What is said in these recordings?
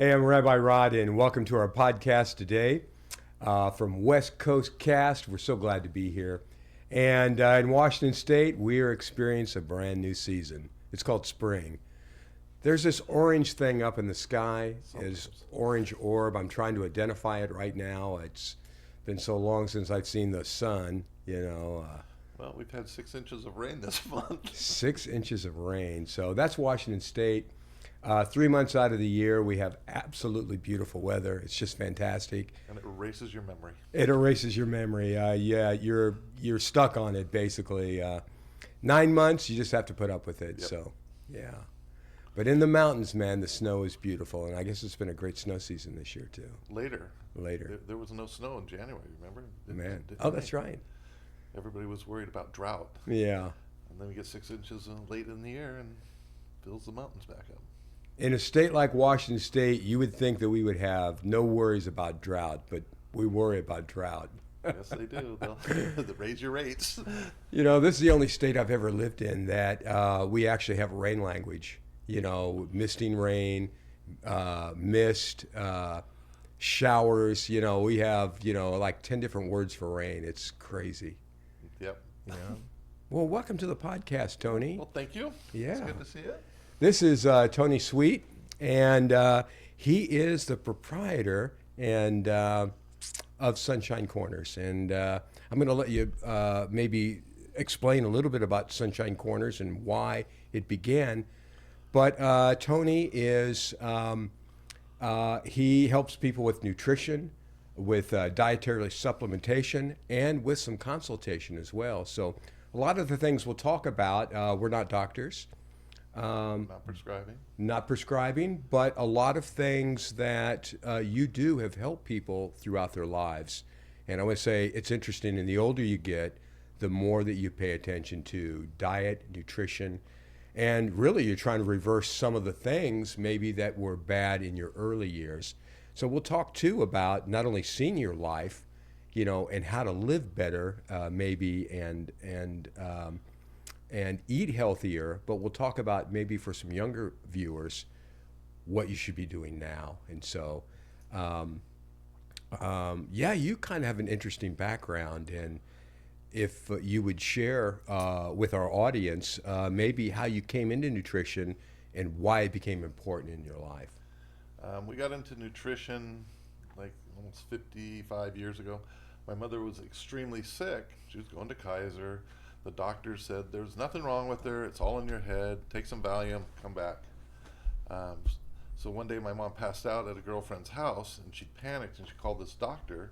Hey, I'm Rabbi Rod, and welcome to our podcast today from West Coast Cast. We're so glad to be here. And in Washington State, we are experiencing a brand new season. It's called spring. There's this orange thing up in the sky, is orange orb. I'm trying to identify it right now. It's been so long since I've seen the sun, Well, we've had 6 inches of rain this month. 6 inches of rain. So that's Washington State. 3 months out of the year, we have absolutely beautiful weather. It's just fantastic. And it erases your memory. It erases your memory. Yeah, you're stuck on it basically. 9 months, you just have to put up with it. Yep. So, yeah. But in the mountains, man, the snow is beautiful, and I guess it's been a great snow season this year too. Later. Later, There was no snow in January, remember? man. Didn't Oh, rain. that's right. Everybody was worried about drought. Yeah. And then we get 6 inches late in the year and fills the mountains back up. In a state like Washington State, you would think that we would have no worries about drought, but we worry about drought. Yes, they do. They'll raise your rates. This is the only state I've ever lived in that we actually have a rain language. Misting rain, mist, showers. We have, like 10 different words for rain. It's crazy. Yep. Yeah. Well, welcome to the podcast, Tony. Well, thank you. Yeah. It's good to see you. This is Tony Sweet, and he is the proprietor and of Sunshine Corners. And I'm going to let you maybe explain a little bit about Sunshine Corners and why it began. But Tony is he helps people with nutrition, with dietary supplementation, and with some consultation as well. So a lot of the things we'll talk about, we're not doctors. Not prescribing. Not prescribing, but a lot of things that you do have helped people throughout their lives. And I would say it's interesting, and the older you get, the more that you pay attention to diet, nutrition, and really you're trying to reverse some of the things maybe that were bad in your early years. So we'll talk too about not only senior life, and how to live better, maybe, and eat healthier, but we'll talk about maybe for some younger viewers what you should be doing now. And so, you kind of have an interesting background, and if you would share with our audience maybe how you came into nutrition and why it became important in your life. We got into nutrition like almost 55 years ago. My mother was extremely sick. She was going to Kaiser. The doctor said there's nothing wrong with her. It's all in your head. Take some Valium, come back. So one day my mom passed out at a girlfriend's house, and she panicked and she called this doctor,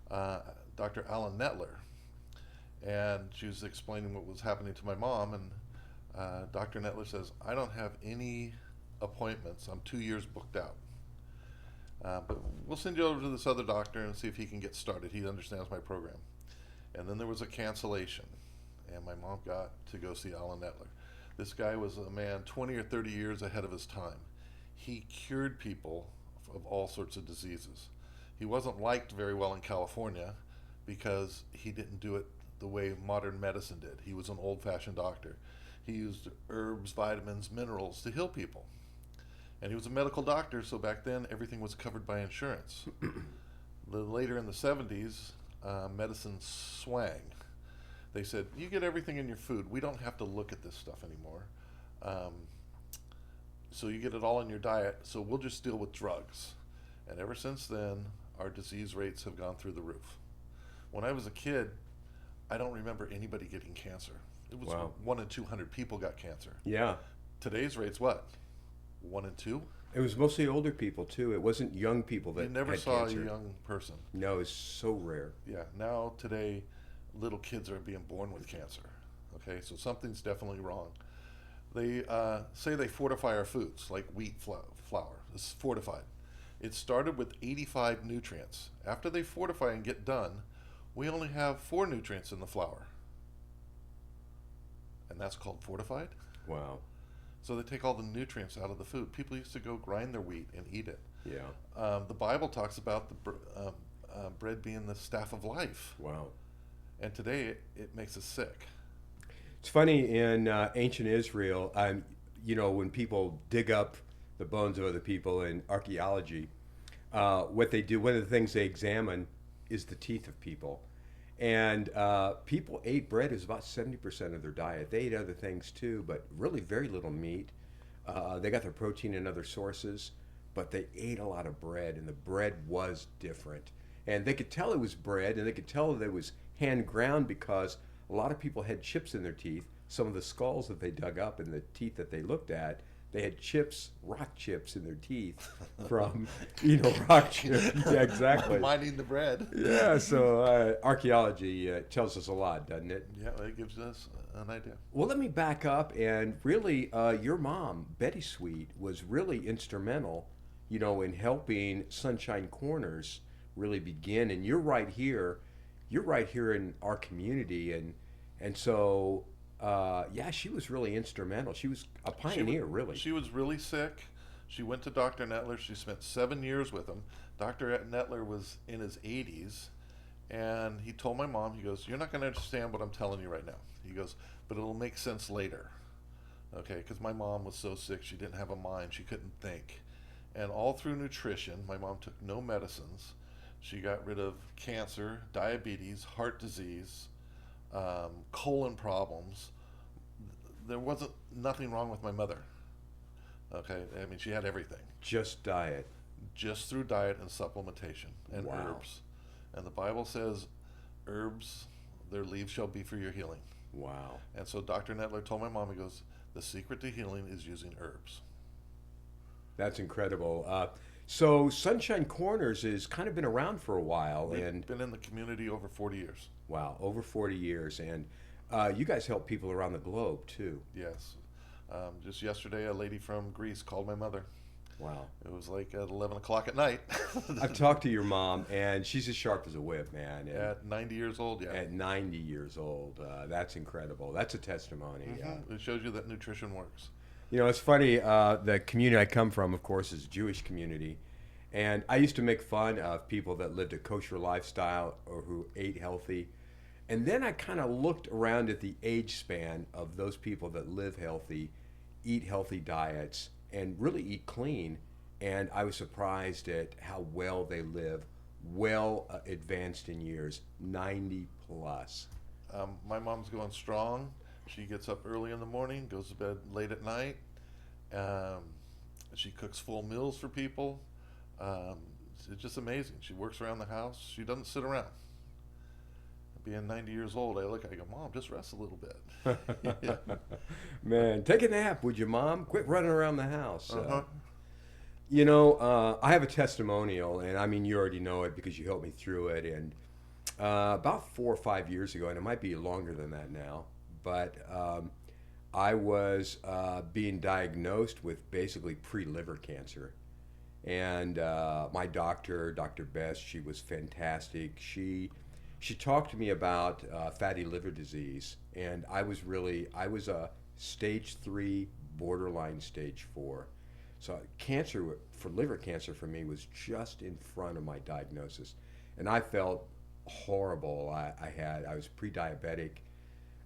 Dr. Alan Netler. And she was explaining what was happening to my mom, and Dr. Netler says, I don't have any appointments. I'm 2 years booked out. But we'll send you over to this other doctor and see if he can get started. He understands my program. And then there was a cancellation, and my mom got to go see Alan Netler. This guy was a man 20 or 30 years ahead of his time. He cured people of all sorts of diseases. He wasn't liked very well in California because he didn't do it the way modern medicine did. He was an old-fashioned doctor. He used herbs, vitamins, minerals to heal people. And he was a medical doctor, so back then everything was covered by insurance. Later in the 70s, medicine swang. They said, you get everything in your food. We don't have to look at this stuff anymore. So you get it all in your diet, so we'll just deal with drugs. And ever since then, our disease rates have gone through the roof. When I was a kid, I don't remember anybody getting cancer. It was Wow. 1 in 200 people got cancer. Yeah. Today's rate's what? 1 in 2? It was mostly older people too. It wasn't young people that You never had saw cancer. a young person. No, it's so rare. Yeah, now today, little kids are being born with cancer. Okay, so something's definitely wrong. They say they fortify our foods, like wheat flour. It's fortified. It started with 85 nutrients. After they fortify and get done, we only have 4 nutrients in the flour. And that's called fortified? Wow. So they take all the nutrients out of the food. People used to go grind their wheat and eat it. Yeah. The Bible talks about the bread being the staff of life. Wow. And today it makes us sick. It's funny in ancient Israel, when people dig up the bones of other people in archaeology, what they do, one of the things they examine is the teeth of people. And people ate bread as about 70% of their diet. They ate other things too, but really very little meat. They got their protein in other sources, but they ate a lot of bread, and the bread was different. And they could tell it was bread, and they could tell that it was hand ground because a lot of people had chips in their teeth. Some of the skulls that they dug up and the teeth that they looked at, they had chips, rock chips in their teeth from, rock chips. Yeah, exactly. Mining the bread. Yeah, so archaeology tells us a lot, doesn't it? Yeah, it gives us an idea. Well, let me back up, and really, your mom, Betty Sweet, was really instrumental, in helping Sunshine Corners really begin. And you're right here in our community, and so yeah, she was really instrumental. She was a pioneer, really. She was really sick. She went to Dr. Nettler. She spent 7 years with him. Dr. Nettler was in his 80s, and he told my mom, he goes, "You're not going to understand what I'm telling you right now." He goes, "But it'll make sense later." Okay, because my mom was so sick, she didn't have a mind. She couldn't think. And all through nutrition, my mom took no medicines. She got rid of cancer, diabetes, heart disease, colon problems. There wasn't nothing wrong with my mother. Okay, I mean, she had everything. Just diet. Just through diet and supplementation and Wow. herbs. And the Bible says, herbs, their leaves shall be for your healing. Wow. And so Dr. Nettler told my mom, he goes, the secret to healing is using herbs. That's incredible. So Sunshine Corners has kind of been around for a while, We've and been in the community over 40 years. wow, over 40 years, and you guys help people around the globe too. Yes. Just yesterday, a lady from Greece called my mother. Wow. It was like at 11 o'clock at night. I've talked to your mom, and she's as sharp as a whip, man. And At 90 years old, yeah. at 90 years old, that's incredible. That's a testimony. Mhm. It shows you that nutrition works. It's funny. The community I come from, of course, is a Jewish community, and I used to make fun of people that lived a kosher lifestyle or who ate healthy. And then I kind of looked around at the age span of those people that live healthy, eat healthy diets, and really eat clean. And I was surprised at how well they live, well advanced in years, 90 plus. My mom's going strong. She gets up early in the morning, goes to bed late at night. She cooks full meals for people. It's just amazing. She works around the house. She doesn't sit around. Being 90 years old, I go, "Mom, just rest a little bit." Man, take a nap, would you, Mom? Quit running around the house. Uh-huh. I have a testimonial, and I mean, you already know it because you helped me through it. And about 4 or 5 years ago, and it might be longer than that now, but I was being diagnosed with basically pre-liver cancer. And my doctor, Dr. Best, she was fantastic. She talked to me about fatty liver disease, and I was a stage 3, borderline stage 4. So cancer, for liver cancer for me, was just in front of my diagnosis. And I felt horrible. I was pre-diabetic.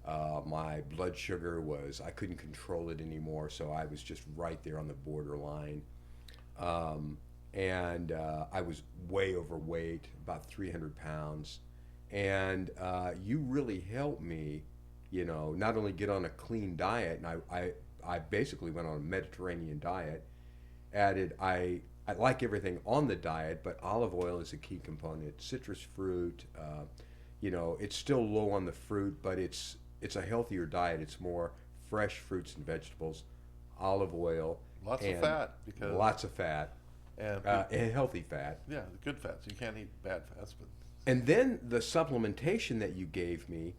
My blood sugar I couldn't control it anymore, so I was just right there on the borderline. And I was way overweight, about 300 pounds. And you really helped me, not only get on a clean diet, and I basically went on a Mediterranean diet, I like everything on the diet, but olive oil is a key component, citrus fruit, it's still low on the fruit, but it's a healthier diet. It's more fresh fruits and vegetables, olive oil. Lots of fat. Because lots of fat. And healthy fat. Yeah, good fats. You can't eat bad fats, but And then the supplementation that you gave me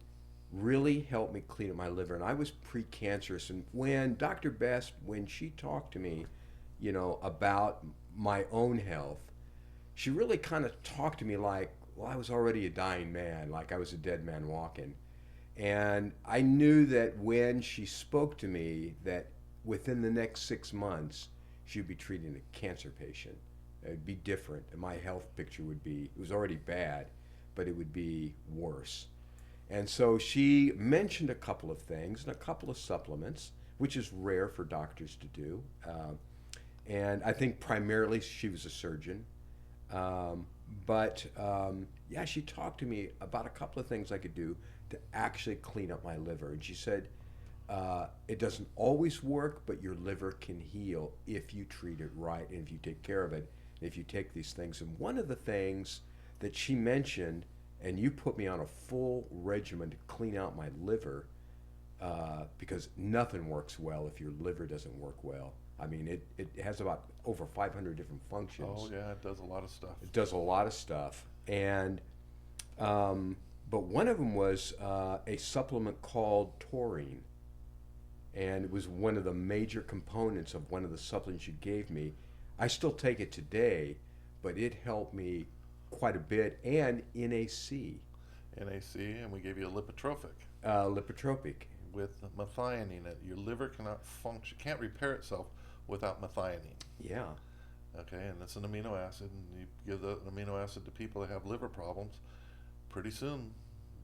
really helped me clean up my liver. And I was precancerous. And when Dr. Best, when she talked to me, about my own health, she really kind of talked to me like, well, I was already a dying man, like I was a dead man walking. And I knew that when she spoke to me, that within the next 6 months, she'd be treating a cancer patient. It'd be different. And my health picture it was already bad, but it would be worse. And so she mentioned a couple of things and a couple of supplements, which is rare for doctors to do. and I think primarily she was a surgeon. Um, yeah, she talked to me about a couple of things I could do to actually clean up my liver. And she said, it doesn't always work, but your liver can heal if you treat it right and if you take care of it, and if you take these things. And one of the things that she mentioned, and you put me on a full regimen to clean out my liver, because nothing works well if your liver doesn't work well. I mean, it has about over 500 different functions. Oh yeah, it does a lot of stuff. It does a lot of stuff. And, but one of them was a supplement called taurine. And it was one of the major components of one of the supplements you gave me. I still take it today, but it helped me quite a bit. And NAC, NAC, and we gave you a lipotropic lipotropic. with methionine in it. Your liver cannot function, can't repair itself without methionine. Yeah. Okay, and it's an amino acid, and you give an amino acid to people that have liver problems. Pretty soon,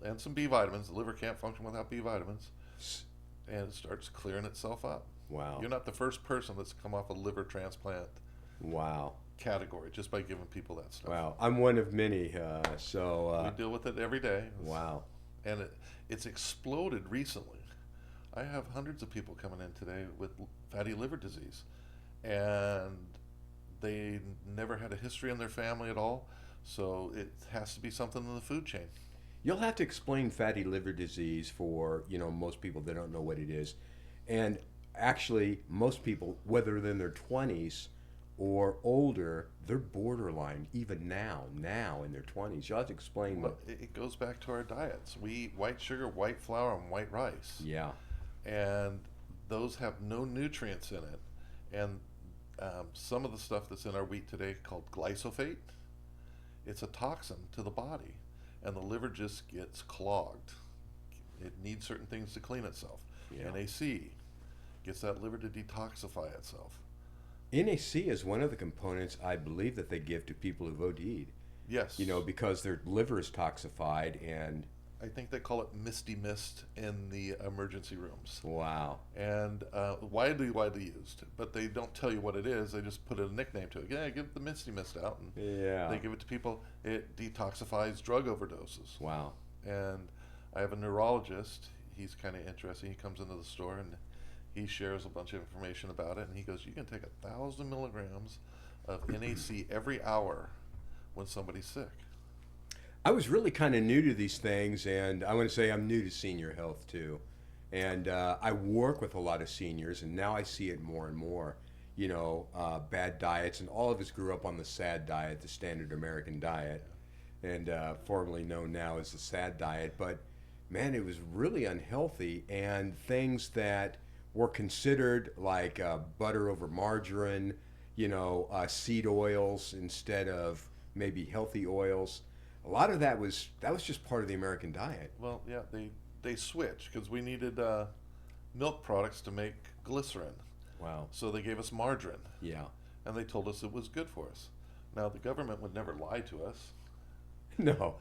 and some B vitamins. The liver can't function without B vitamins, S- and it starts clearing itself up. Wow. You're not the first person that's come off a liver transplant Wow. category just by giving people that stuff. Wow. I'm one of many. We deal with it every day. Wow. And it's exploded recently. I have hundreds of people coming in today with fatty liver disease, and they never had a history in their family at all, so it has to be something in the food chain. You'll have to explain fatty liver disease for, most people that don't know what it is. And actually, most people, whether they're in their 20s or older, they're borderline even now in their 20s. You'll have to explain Well, what. it goes back to our diets. We eat white sugar, white flour, and white rice. Yeah. And those have no nutrients in it. And some of the stuff that's in our wheat today called glyphosate, it's a toxin to the body, and the liver just gets clogged. It needs certain things to clean itself. Yeah. NAC gets that liver to detoxify itself. NAC is one of the components I believe that they give to people who've OD'd, Yes. because their liver is toxified and I think they call it misty mist in the emergency rooms. wow. And widely used, but they don't tell you what it is. They just put a nickname to it. Yeah, give the misty mist out, and Yeah. they give it to people. It detoxifies drug overdoses. Wow. And I have a neurologist. He's kind of interesting. He comes into the store and he shares a bunch of information about it. And he goes, "You can take 1,000 milligrams of NAC every hour when somebody's sick." I was really kind of new to these things, and I want to say I'm new to senior health too. And I work with a lot of seniors, and now I see it more and more. Bad diets, and all of us grew up on the SAD diet, the standard American diet, and formerly known now as the SAD diet. But man, it was really unhealthy, and things that were considered like butter over margarine, seed oils instead of maybe healthy oils. A lot of that was just part of the American diet. Well, yeah, they switched because we needed milk products to make glycerin. Wow. So they gave us margarine, Yeah. and they told us it was good for us. Now, the government would never lie to us. No.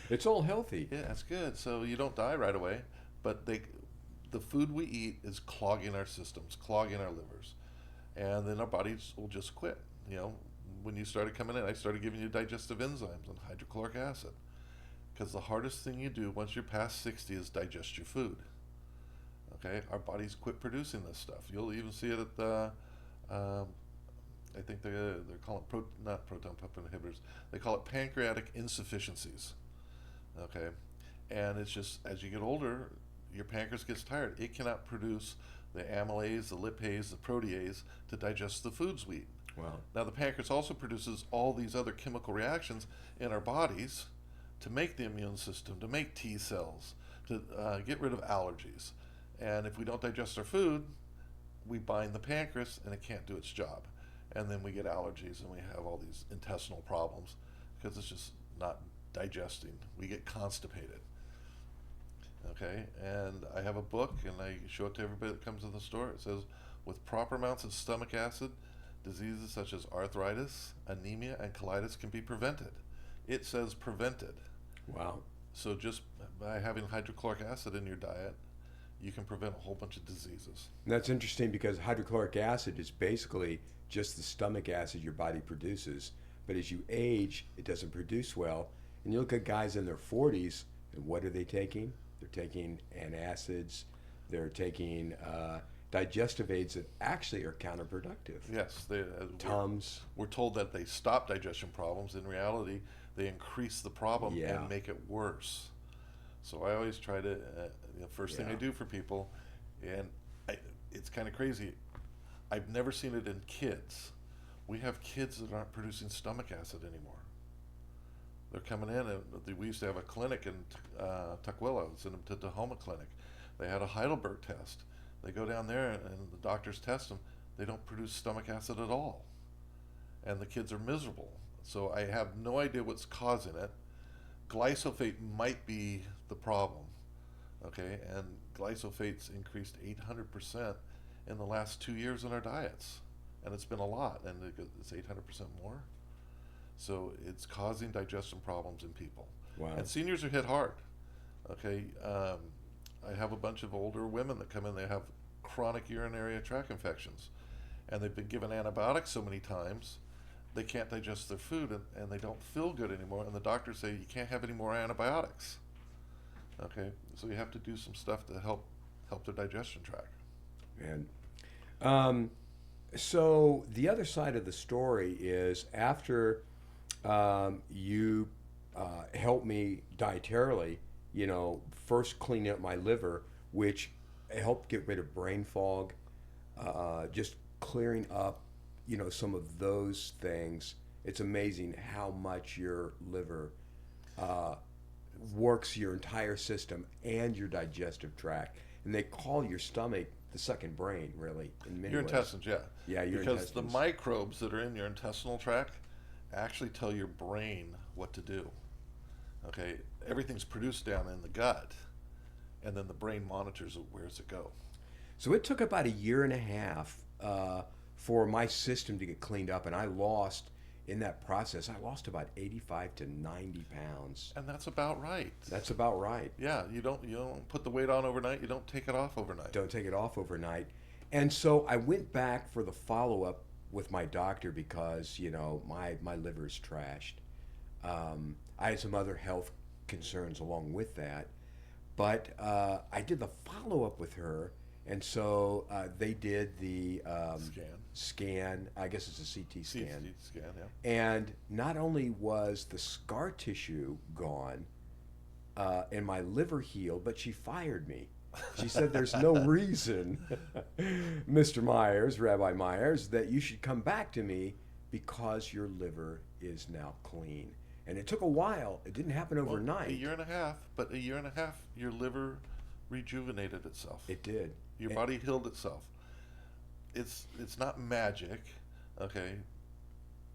It's all healthy. Yeah, it's good, so you don't die right away. But the food we eat is clogging our systems, clogging our livers, and then our bodies will just quit. When you started coming in, I started giving you digestive enzymes and hydrochloric acid, because the hardest thing you do once you're past 60 is digest your food. Okay, our bodies quit producing this stuff. You'll even see it at the, I think they're calling not proton pump inhibitors. They call it pancreatic insufficiencies. Okay, and it's just as you get older, your pancreas gets tired. It cannot produce the amylase, the lipase, the protease to digest the foods we eat. Wow. Now, the pancreas also produces all these other chemical reactions in our bodies to make the immune system, to make T cells, to get rid of allergies. And if we don't digest our food, we bind the pancreas and it can't do its job. And then we get allergies and we have all these intestinal problems because it's just not digesting. We get constipated. Okay, and I have a book and I show it to everybody that comes to the store. It says, with proper amounts of stomach acid, diseases such as arthritis, anemia, and colitis can be prevented. It says prevented. Wow. So just by having hydrochloric acid in your diet, you can prevent a whole bunch of diseases. And that's interesting because hydrochloric acid is basically just the stomach acid your body produces. But as you age, it doesn't produce well. And you look at guys in their 40s, and what are they taking? They're taking antacids, they're taking digestive aids that actually are counterproductive. Yes, Tums. we're told that they stop digestion problems. In reality, they increase the problem and make it worse. So I always try to, the first thing I do for people, and it's kind of crazy, I've never seen it in kids. We have kids that aren't producing stomach acid anymore. They're coming in, and we used to have a clinic in Tukwila, send them to the Tahoma Clinic. They had a Heidelberg test. They go down there, and the doctors test them. They don't produce stomach acid at all. And the kids are miserable. So I have no idea what's causing it. Glyphosate might be the problem, okay? And glyphosate's increased 800% in the last 2 years in our diets. And it's been a lot, and it's 800% more. So it's causing digestion problems in people. Wow. And seniors are hit hard, okay? I have a bunch of older women that come in, they have chronic urinary tract infections, and they've been given antibiotics so many times, they can't digest their food, and they don't feel good anymore, and the doctors say you can't have any more antibiotics. Okay, so you have to do some stuff to help their digestion tract. And so the other side of the story is after you helped me dietarily, you know, first cleaning up my liver, which helped get rid of brain fog, just clearing up, you know, some of those things. It's amazing how much your liver works your entire system and your digestive tract. And they call your stomach the second brain, really, in many Your ways. intestines, yeah. Yeah, your because intestines. the microbes that are in your intestinal tract actually tell your brain what to do. Okay, everything's produced down in the gut, and then the brain monitors it. Where does it go? So it took about a year and a half for my system to get cleaned up, and I lost, in that process, I lost about 85 to 90 pounds. And that's about right. That's about right. Yeah, you don't put the weight on overnight. You don't take it off overnight. Don't take it off overnight. And so I went back for the follow-up with my doctor because, you know, my liver is trashed. I had some other health concerns along with that. But I did the follow-up with her, and so they did the scan. I guess it's a CT scan. CT scan, yeah. And not only was the scar tissue gone and my liver healed, but she fired me. She said, there's no reason, Mr. Myers, Rabbi Myers, that you should come back to me because your liver is now clean. And it took a while. It didn't happen overnight. A year and a half, but a year and a half, your liver rejuvenated itself. It did. Your body healed itself. It's not magic, okay?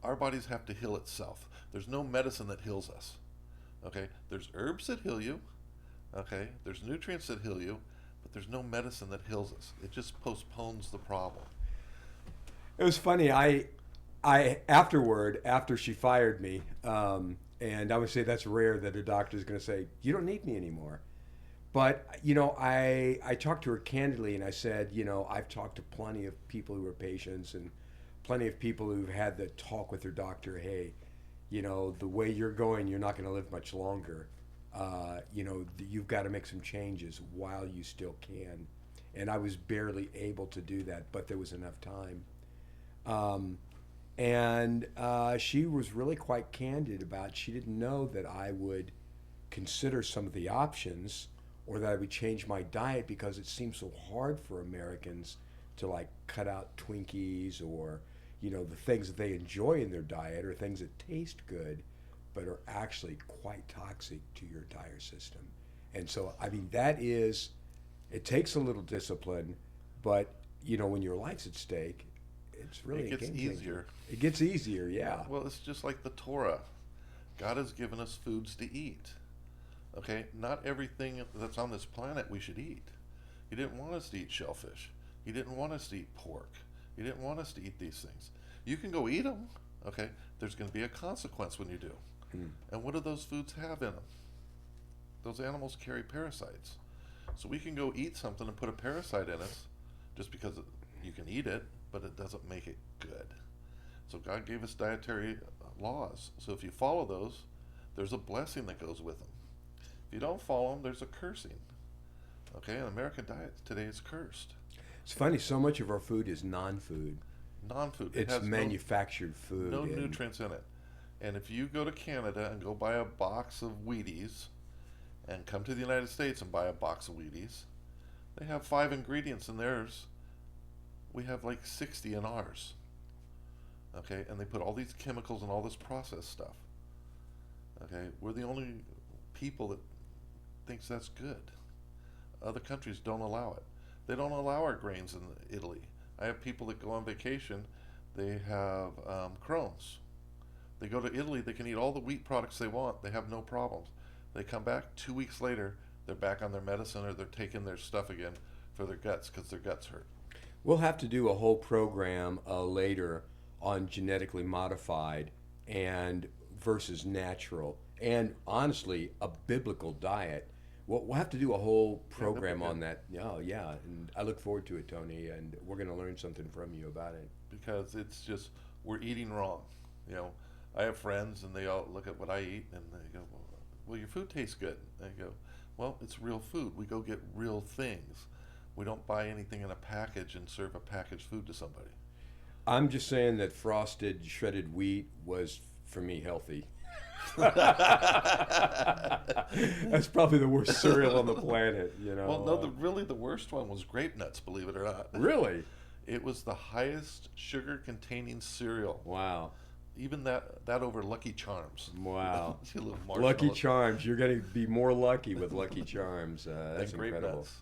Our bodies have to heal itself. There's no medicine that heals us, okay? There's herbs that heal you, okay? There's nutrients that heal you, but there's no medicine that heals us. It just postpones the problem. It was funny. I afterward, after she fired me, and I would say that's rare that a doctor is going to say, you don't need me anymore. But, you know, I talked to her candidly, and I said, you know, I've talked to plenty of people who are patients and plenty of people who've had the talk with their doctor, hey, you know, the way you're going, you're not going to live much longer. You know, you've got to make some changes while you still can. And I was barely able to do that, but there was enough time. And she was really quite candid about, she didn't know that I would consider some of the options or that I would change my diet because it seems so hard for Americans to like cut out Twinkies or, you know, the things that they enjoy in their diet or things that taste good but are actually quite toxic to your entire system. And so, I mean, it takes a little discipline, but, you know, when your life's at stake, it's really It gets easier. It gets easier, yeah. Well, it's just like the Torah. God has given us foods to eat. Okay, not everything that's on this planet we should eat. He didn't want us to eat shellfish. He didn't want us to eat pork. He didn't want us to eat these things. You can go eat them, okay? There's going to be a consequence when you do. And what do those foods have in them? Those animals carry parasites. So we can go eat something and put a parasite in us just because you can eat it, but it doesn't make it good. So God gave us dietary laws. So if you follow those, there's a blessing that goes with them. If you don't follow them, there's a cursing. Okay, an American diet today is cursed. It's funny, so much of our food is non-food. Non-food. It's has manufactured food. no and nutrients in it. And if you go to Canada and go buy a box of Wheaties and come to the United States and buy a box of Wheaties, they have 5 ingredients in theirs. We have like 60 in ours. Okay, and they put all these chemicals and all this processed stuff. Okay, we're the only people that thinks that's good. Other countries don't allow it. They don't allow our grains in Italy. I have people that go on vacation, they have Crohn's. They go to Italy, they can eat all the wheat products they want, they have no problems. They come back 2 weeks later, they're back on their medicine or they're taking their stuff again for their guts because their guts hurt. We'll have to do a whole program later on genetically modified and versus natural, and honestly, a biblical diet. We'll have to do a whole program on that. Oh, yeah, and I look forward to it, Tony, and we're going to learn something from you about it. Because it's just, we're eating wrong. You know, I have friends and they all look at what I eat and they go, well, your food tastes good. And I go, well, it's real food. We go get real things. We don't buy anything in a package and serve a packaged food to somebody. I'm just saying that frosted shredded wheat was, for me, healthy. That's probably the worst cereal on the planet, you know. Well, no, really the worst one was grape nuts, believe it or not. Really? It was the highest sugar-containing cereal. Wow. Even that over Lucky Charms. Wow. Lucky Lucky Charms. You're going to be more lucky with Lucky Charms. That's incredible. Nuts.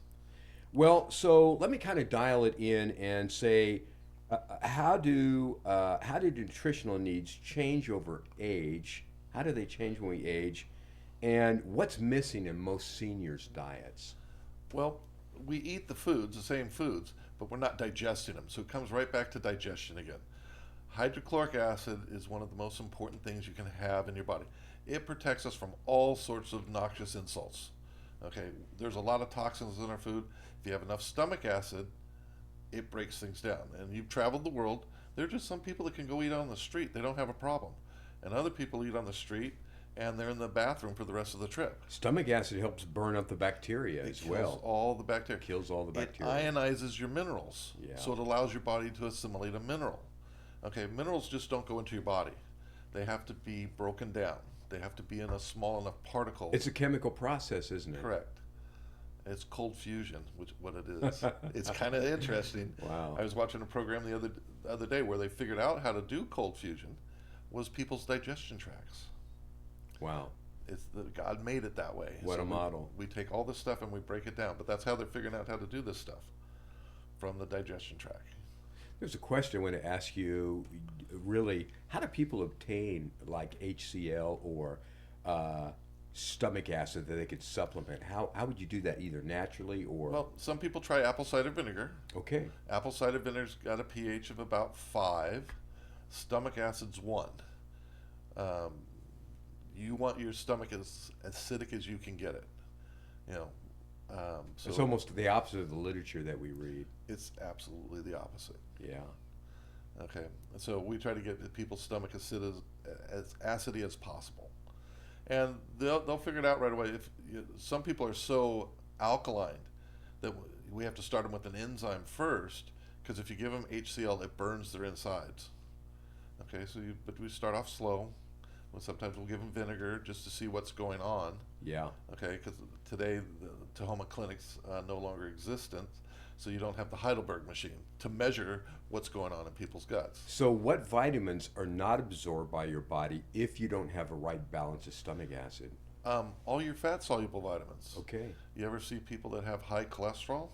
Well, so let me kind of dial it in and say, how do nutritional needs change over age? How do they change when we age? And what's missing in most seniors' diets? Well, we eat the foods, the same foods, but we're not digesting them. So it comes right back to digestion again. Hydrochloric acid is one of the most important things you can have in your body. It protects us from all sorts of noxious insults. Okay, there's a lot of toxins in our food. If you have enough stomach acid, it breaks things down. And you've traveled the world, there are just some people that can go eat on the street. They don't have a problem. And other people eat on the street and they're in the bathroom for the rest of the trip. Stomach acid helps burn up the bacteria as well. It kills all the bacteria. Kills all the bacteria. It ionizes your minerals. Yeah. So it allows your body to assimilate a mineral. Okay, minerals just don't go into your body. They have to be broken down. They have to be in a small enough particle. It's a chemical process, isn't it? Correct. It's cold fusion, which what it is. It's kind of interesting. Wow. I was watching a program the other day where they figured out how to do cold fusion was people's digestion tracts. Wow. God made it that way. What a model. We take all this stuff and we break it down, but that's how they're figuring out how to do this stuff, from the digestion tract. There's a question I want to ask you, really, how do people obtain like HCl or stomach acid that they could supplement? How would you do that, either naturally or? Well, some people try apple cider vinegar. Okay. Apple cider vinegar's got a pH of about 5. Stomach acid's 1. You want your stomach as acidic as you can get it. You know, so it's almost the opposite of the literature that we read. It's absolutely the opposite. Yeah. Okay, so we try to get people's stomach as acidy as possible, and they'll figure it out right away. Some people are so alkaline that we have to start them with an enzyme first, because if you give them HCl, it burns their insides. Okay, but we start off slow. Sometimes we'll give them vinegar just to see what's going on. Yeah. Okay, because today the Tahoma clinics no longer existent, so you don't have the Heidelberg machine to measure what's going on in people's guts. So what vitamins are not absorbed by your body if you don't have a right balance of stomach acid? All your fat-soluble vitamins. Okay. You ever see people that have high cholesterol?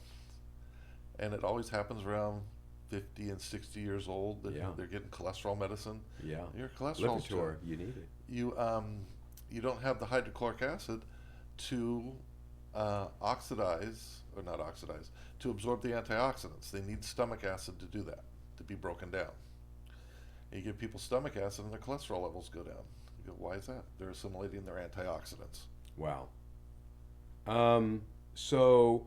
And it always happens around 50 and 60 years old that they're getting cholesterol medicine. Yeah. Your cholesterol. Lipitor, you need it. You don't have the hydrochloric acid to to absorb the antioxidants. They need stomach acid to do that, to be broken down. And you give people stomach acid and their cholesterol levels go down. You go, why is that? They're assimilating their antioxidants. Wow. So,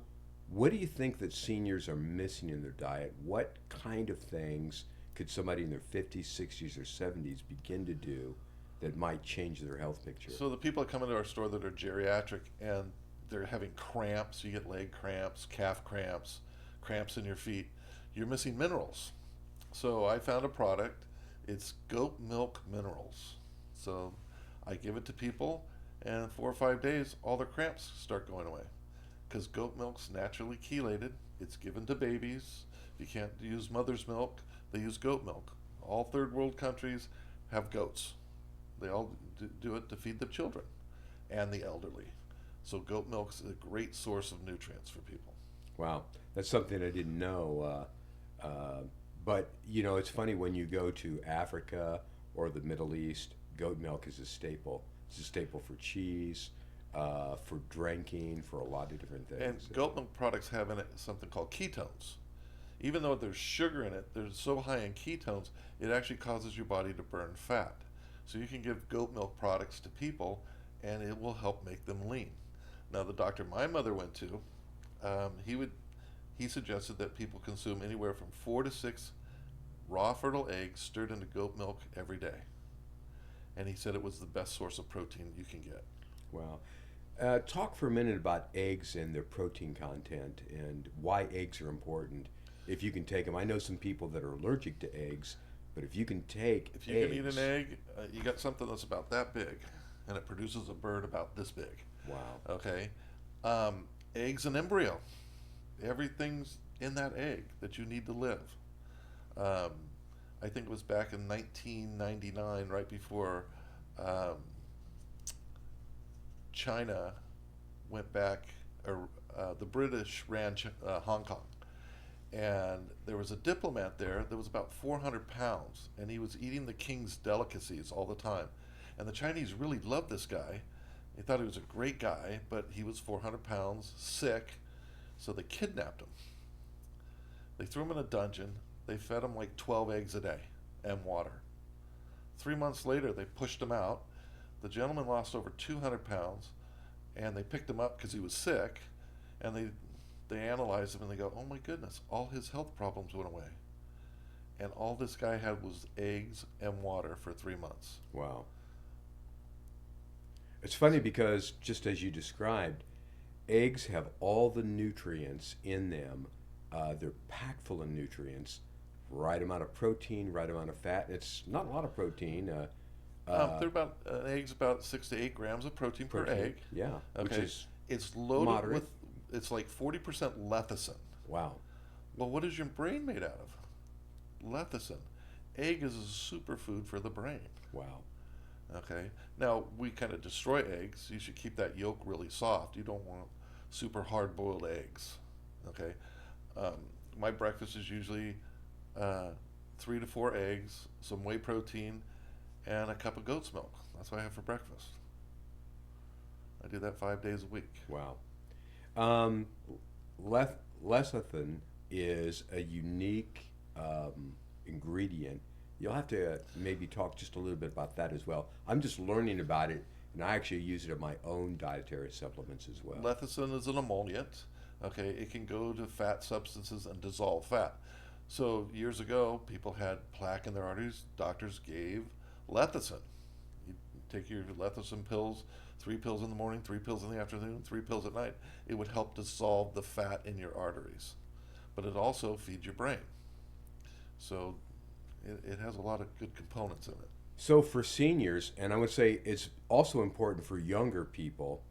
what do you think that seniors are missing in their diet? What kind of things could somebody in their 50s, 60s, or 70s begin to do that might change their health picture? So the people that come into our store that are geriatric and they're having cramps, you get leg cramps, calf cramps, cramps in your feet, you're missing minerals. So I found a product. It's goat milk minerals. So I give it to people, and in 4 or 5 days, all their cramps start going away. Because goat milk's naturally chelated. It's given to babies. If you can't use mother's milk, they use goat milk. All third world countries have goats. They all do it to feed the children and the elderly. So goat milk's a great source of nutrients for people. Wow, that's something I didn't know. But it's funny when you go to Africa or the Middle East, goat milk is a staple. It's a staple for cheese, for drinking, for a lot of different And things. goat milk products have in it something called ketones. Even though there's sugar in it, they're so high in ketones, it actually causes your body to burn fat. So you can give goat milk products to people, and it will help make them lean. Now, the doctor my mother went to, he suggested that people consume anywhere from 4 to 6 raw fertile eggs stirred into goat milk every day, and he said it was the best source of protein you can get. Wow. Talk for a minute about eggs and their protein content and why eggs are important. If you can take them, I know some people that are allergic to eggs, but if you can take If you eggs, can eat an egg, you got something that's about that big, and it produces a bird about this big. wow, Okay, eggs and embryo. Everything's in that egg that you need to live. Um, I think it was back in 1999, right before um, China went back, or the British ran Hong Kong. And there was a diplomat there that was about 400 pounds, and he was eating the king's delicacies all the time. And the Chinese really loved this guy. They thought he was a great guy, but he was 400 pounds, sick, so they kidnapped him. They threw him in a dungeon. They fed him like 12 eggs a day and water. 3 months later, they pushed him out. The gentleman lost over 200 pounds, and they picked him up because he was sick, and they analyzed him and they go, oh my goodness, all his health problems went away. And all this guy had was eggs and water for 3 months. wow. It's funny because just as you described, eggs have all the nutrients in them. They're packed full of nutrients, right amount of protein, right amount of fat. It's not a lot of protein. They're about an egg's about 6 to 8 grams of protein per Protein, egg. yeah, which Okay, is it's loaded moderate. with it's like 40% lecithin. Wow, Well, what is your brain made out of? Lecithin. Egg is a superfood for the brain. wow. Okay. Now we kind of destroy eggs. You should keep that yolk really soft. You don't want super hard boiled eggs. Okay. Um, my breakfast is usually 3 to 4 eggs, some whey protein, and a cup of goat's milk. That's what I have for breakfast. I do that 5 days a week. Wow. Um, lecithin is a unique ingredient. You'll have to maybe talk just a little bit about that as well. I'm just learning about it, and I actually use it in my own dietary supplements as well. Lecithin is an emollient. Okay, it can go to fat substances and dissolve fat. So years ago, people had plaque in their arteries. Doctors gave lecithin. You take your lecithin pills, 3 pills in the morning, 3 pills in the afternoon, 3 pills at night. It would help dissolve the fat in your arteries, but it also feeds your brain. So it has a lot of good components in it. So for seniors, and I would say it's also important for younger people,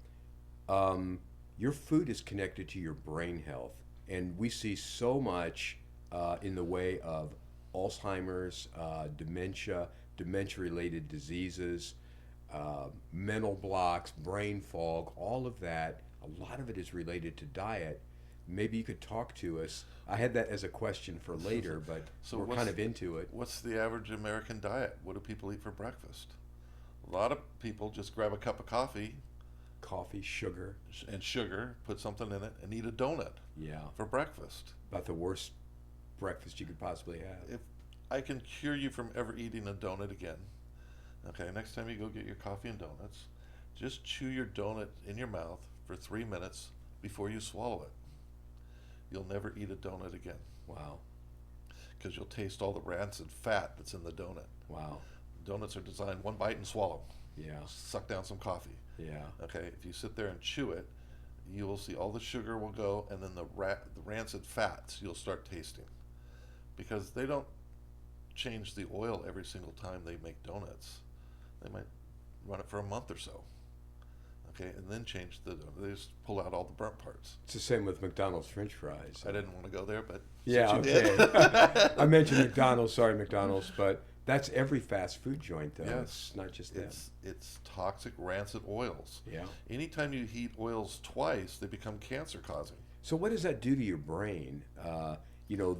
your food is connected to your brain health, and we see so much in the way of Alzheimer's, dementia, dementia-related diseases, mental blocks, brain fog, all of that. A lot of it is related to diet. Maybe you could talk to us. I had that as a question for later, but So we're kind of into it. What's the average American diet? What do people eat for breakfast? A lot of people just grab a cup of coffee Coffee, sugar, and sugar, put something in it, and eat a donut yeah, for breakfast. about the worst breakfast you could possibly have. If I can cure you from ever eating a donut again, okay, next time you go get your coffee and donuts, just chew your donut in your mouth for 3 minutes, before you swallow it, you'll never eat a donut again Wow. because you'll taste all the rancid fat that's in the donut. Wow. Donuts are designed one bite and swallow. Yeah. Suck down some coffee. Yeah. Okay, if you sit there and chew it, you will see all the sugar will go, and then the rancid fats you'll start tasting, because they don't change the oil every single time they make donuts. They might run it for a month or so. Okay, and then change they just pull out all the burnt parts. It's the same with McDonald's French fries. I didn't want to go there, but Yeah, since you okay. did. I mentioned McDonald's. Sorry, McDonald's, but that's every fast food joint, though. Yes. It's not just that. It's toxic, rancid oils. Yeah. Anytime you heat oils twice, they become cancer causing. So what does that do to your brain?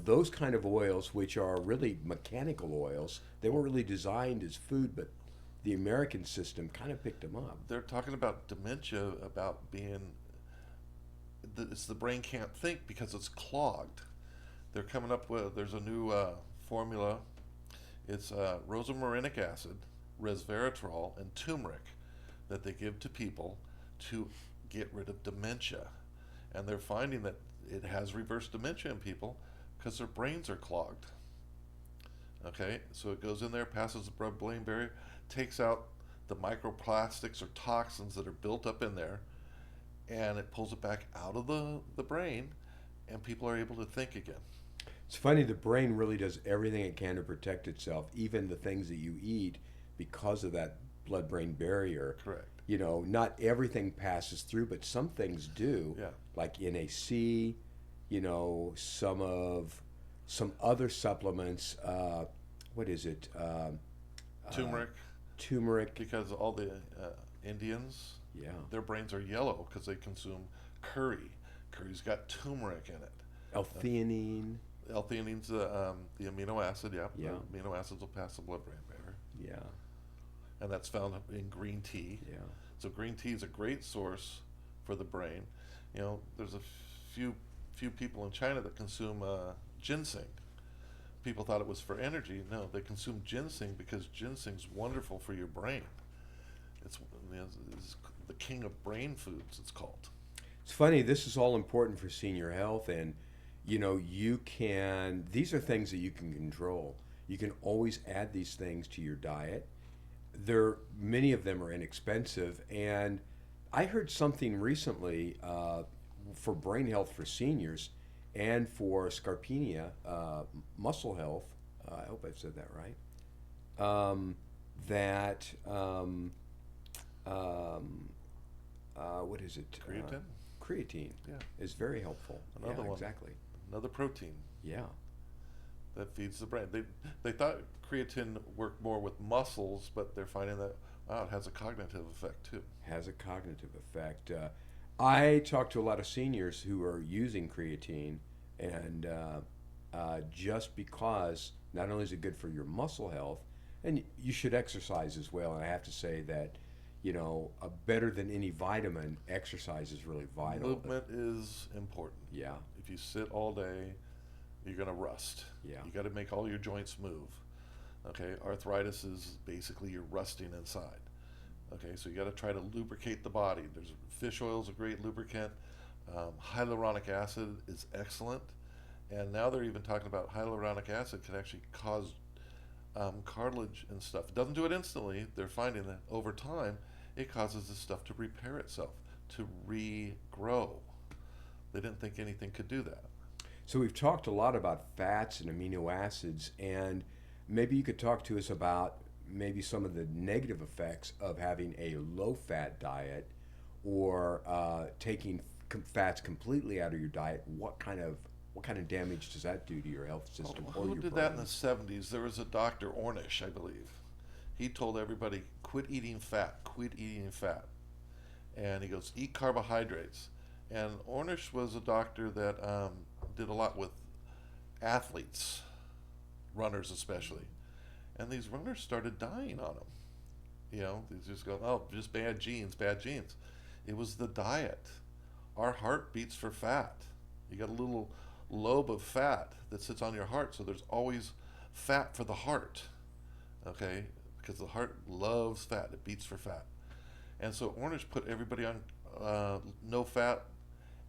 Those kind of oils, which are really mechanical oils, they weren't really designed as food, but the American system kind of picked them up. They're talking about dementia, about being, it's the brain can't think because it's clogged. They're coming up with, there's a new formula. It's rosmarinic acid, resveratrol, and turmeric that they give to people to get rid of dementia. And they're finding that it has reverse dementia in people because their brains are clogged. Okay, so it goes in there, passes the blood-brain barrier, takes out the microplastics or toxins that are built up in there, and it pulls it back out of the brain, and people are able to think again. It's funny, the brain really does everything it can to protect itself, even the things that you eat, because of that blood-brain barrier. Correct. Not everything passes through, but some things do. Yeah. Like NAC, some other supplements. What is it? Turmeric. Turmeric. Because all the Indians, Yeah. their brains are yellow because they consume curry. Curry's got turmeric in it. L-theanine. L-theanine's the amino acid. Yeah. Yeah. The amino acids will pass the blood-brain barrier, Yeah. and that's found in green tea. Yeah. So green tea is a great source for the brain. There's a few people in China that consume ginseng. People thought it was for energy. No, they consume ginseng because ginseng's wonderful for your brain. It's the king of brain foods, it's called. It's funny, this is all important for senior health, and these are things that you can control. You can always add these things to your diet. Many of them are inexpensive, and I heard something recently for brain health for seniors and for scarpenia, muscle health. I hope I've said that right. What is it? Creatine? Creatine. Yeah. Is very helpful. Another one. Exactly. Another protein Yeah. that feeds the brain. They thought creatine worked more with muscles, but they're finding that, wow, it has a cognitive effect too. Has a cognitive effect. I talk to a lot of seniors who are using creatine, and just because not only is it good for your muscle health, and you should exercise as well. And I have to say that, better than any vitamin, exercise is really vital. Movement is important. Yeah, If you sit all day, you're going to rust. Yeah. You got to make all your joints move. Okay, arthritis is basically you're rusting inside. Okay, so you got to try to lubricate the body. There's fish oil is a great lubricant. Hyaluronic acid is excellent, and now they're even talking about hyaluronic acid can actually cause cartilage and stuff. It doesn't do it instantly. They're finding that over time, it causes this stuff to repair itself, to regrow. They didn't think anything could do that. So we've talked a lot about fats and amino acids, and maybe you could talk to us about maybe some of the negative effects of having a low-fat diet, or taking fats completely out of your diet. What kind of damage does that do to your health system or Who your did brain? that in the 70s? There was a Dr. Ornish, I believe. He told everybody, quit eating fat, quit eating fat. And he goes, eat carbohydrates. And Ornish was a doctor that did a lot with athletes, runners especially. And these runners started dying on him. They just go, oh, just bad genes, bad genes. It was the diet. Our heart beats for fat. You got a little lobe of fat that sits on your heart, so there's always fat for the heart, okay? Because the heart loves fat, it beats for fat. And so Ornish put everybody on no fat,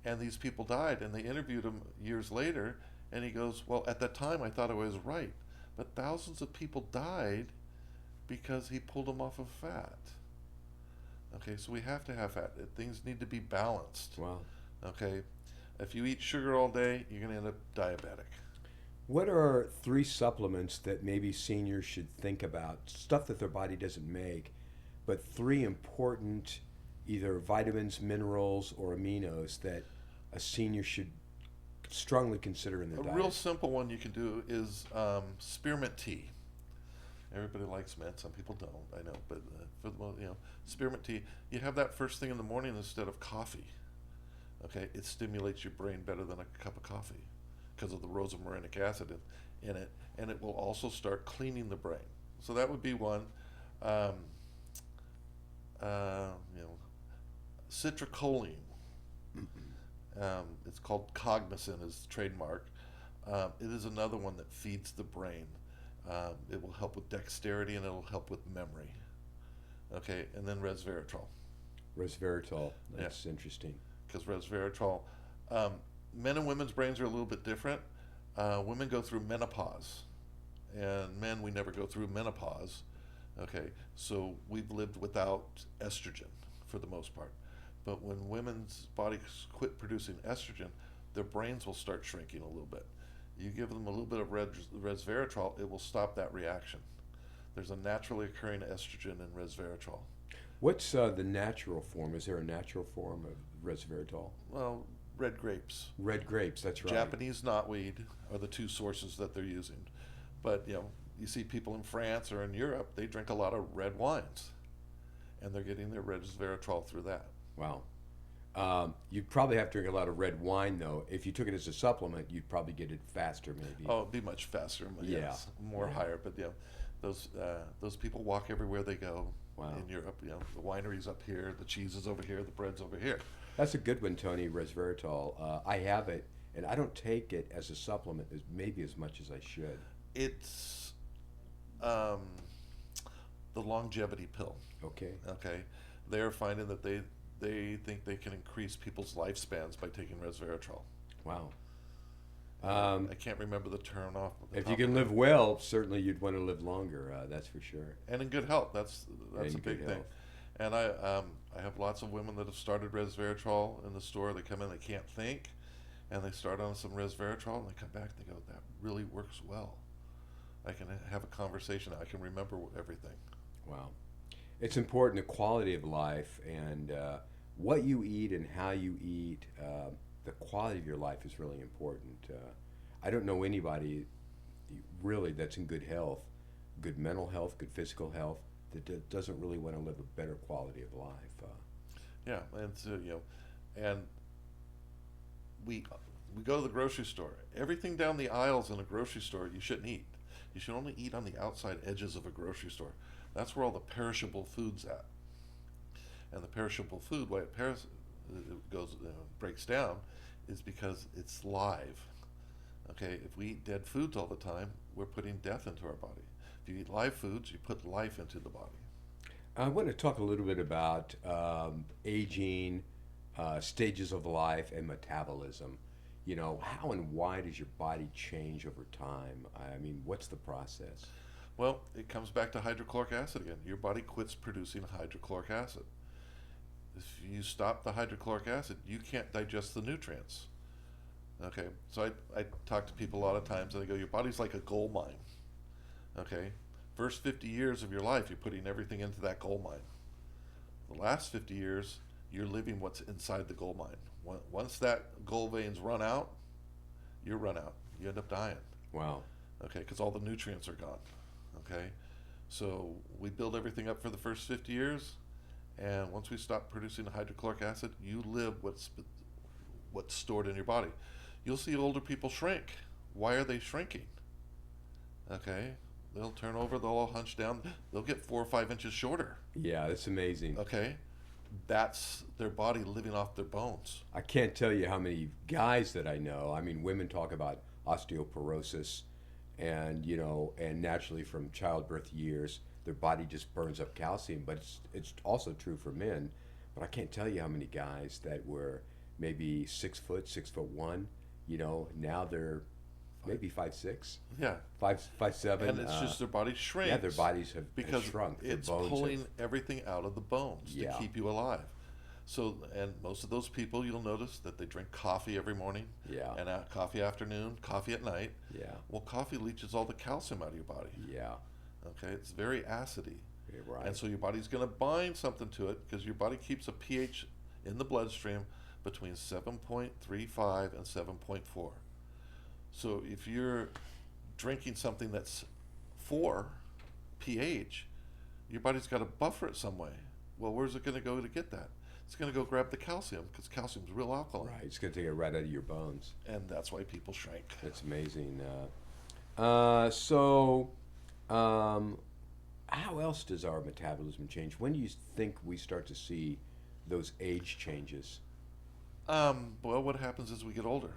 And these people died, and they interviewed him years later, and he goes, well, at that time I thought I was right, but thousands of people died because he pulled them off of fat. Okay, so we have to have fat. Things need to be balanced. Wow. Okay, if you eat sugar all day, you're going to end up diabetic. What are three supplements that maybe seniors should think about? Stuff that their body doesn't make, but three important either vitamins, minerals, or aminos that a senior should strongly consider in their A diet. real simple one you can do is spearmint tea. Everybody likes mint. Some people don't. I know, but for the most, spearmint tea. You have that first thing in the morning instead of coffee. Okay, it stimulates your brain better than a cup of coffee because of the rosmarinic acid in it, and it will also start cleaning the brain. So that would be one. Um, citrulline. It's called Cognizant is trademark. It is another one that feeds the brain. It will help with dexterity and it will help with memory. Okay, and then resveratrol. Resveratrol. That's interesting. Because resveratrol, men and women's brains are a little bit different. Women go through menopause, and men, we never go through menopause. Okay, so we've lived without estrogen for the most part. But when women's bodies quit producing estrogen, their brains will start shrinking a little bit. You give them a little bit of resveratrol, it will stop that reaction. There's a naturally occurring estrogen in resveratrol. What's the natural form? Is there a natural form of resveratrol? Well, red grapes. Red grapes, that's right. Japanese knotweed are the two sources that they're using. But, you see people in France or in Europe, they drink a lot of red wines. And they're getting their resveratrol through that. Wow. You'd probably have to drink a lot of red wine, though. If you took it as a supplement, you'd probably get it faster, maybe. Oh, it'd be much faster. Yes, more higher. But those people walk everywhere they go. Wow. In Europe, the wineries up here, the cheese is over here, the bread's over here. That's a good one, Tony, resveratrol. I have it, and I don't take it as a supplement maybe as much as I should. It's the longevity pill. Okay. Okay, they're finding that they think they can increase people's lifespans by taking resveratrol. Wow. I can't remember the term off. If you can live well, certainly you'd want to live longer. That's for sure. And in good health, that's a big thing. Health. And I have lots of women that have started resveratrol in the store. They come in, they can't think, and they start on some resveratrol, and they come back, and they go, that really works well. I can have a conversation. I can remember everything. Wow. It's important, the quality of life, and what you eat and how you eat. The quality of your life is really important. I don't know anybody really that's in good health, good mental health, good physical health, that doesn't really want to live a better quality of life. Yeah, and so, and we go to the grocery store. Everything down the aisles in a grocery store you shouldn't eat. You should only eat on the outside edges of a grocery store. That's where all the perishable food's at. And the perishable food, why it breaks down, is because it's live. Okay, if we eat dead foods all the time, we're putting death into our body. If you eat live foods, you put life into the body. I want to talk a little bit about aging, stages of life, and metabolism. How and why does your body change over time? I mean, what's the process? Well, it comes back to hydrochloric acid again. Your body quits producing hydrochloric acid. If you stop the hydrochloric acid, you can't digest the nutrients. Okay, so I talk to people a lot of times and they go, your body's like a gold mine. Okay, first 50 years of your life, you're putting everything into that gold mine. The last 50 years, you're living what's inside the gold mine. Once that gold veins run out, you run out. You end up dying. Wow. Okay, because all the nutrients are gone. Okay, so we build everything up for the first 50 years, and once we stop producing the hydrochloric acid, you live what's stored in your body. You'll see older people shrink. Why are they shrinking? Okay, they'll turn over, they'll all hunch down, they'll get 4 or 5 inches shorter. Yeah, that's amazing. Okay, that's their body living off their bones. I can't tell you how many guys that I know. I mean, women talk about osteoporosis, and and naturally from childbirth years, their body just burns up calcium. But it's also true for men. But I can't tell you how many guys that were maybe 6 foot, 6'1". Now they're maybe 5'6", Yeah, 5'7". and it's just their body shrinks. Yeah, their bodies have because shrunk. Their it's bones pulling have, everything out of the bones to yeah, keep you alive. So, and most of those people, you'll notice that they drink coffee every morning, yeah, and coffee afternoon, coffee at night. yeah, Well, coffee leaches all the calcium out of your body. yeah. Okay, it's very acidy, You're right. and so your body's going to bind something to it because your body keeps a pH in the bloodstream between 7.35 and 7.4. So if you're drinking something that's 4 pH, your body's got to buffer it some way. Well, where's it going to go to get that? It's going to go grab the calcium because calcium's real alkaline. Right. It's going to take it right out of your bones. And that's why people shrink. It's amazing. So, how else does our metabolism change? When do you think we start to see those age changes? Well, what happens as we get older?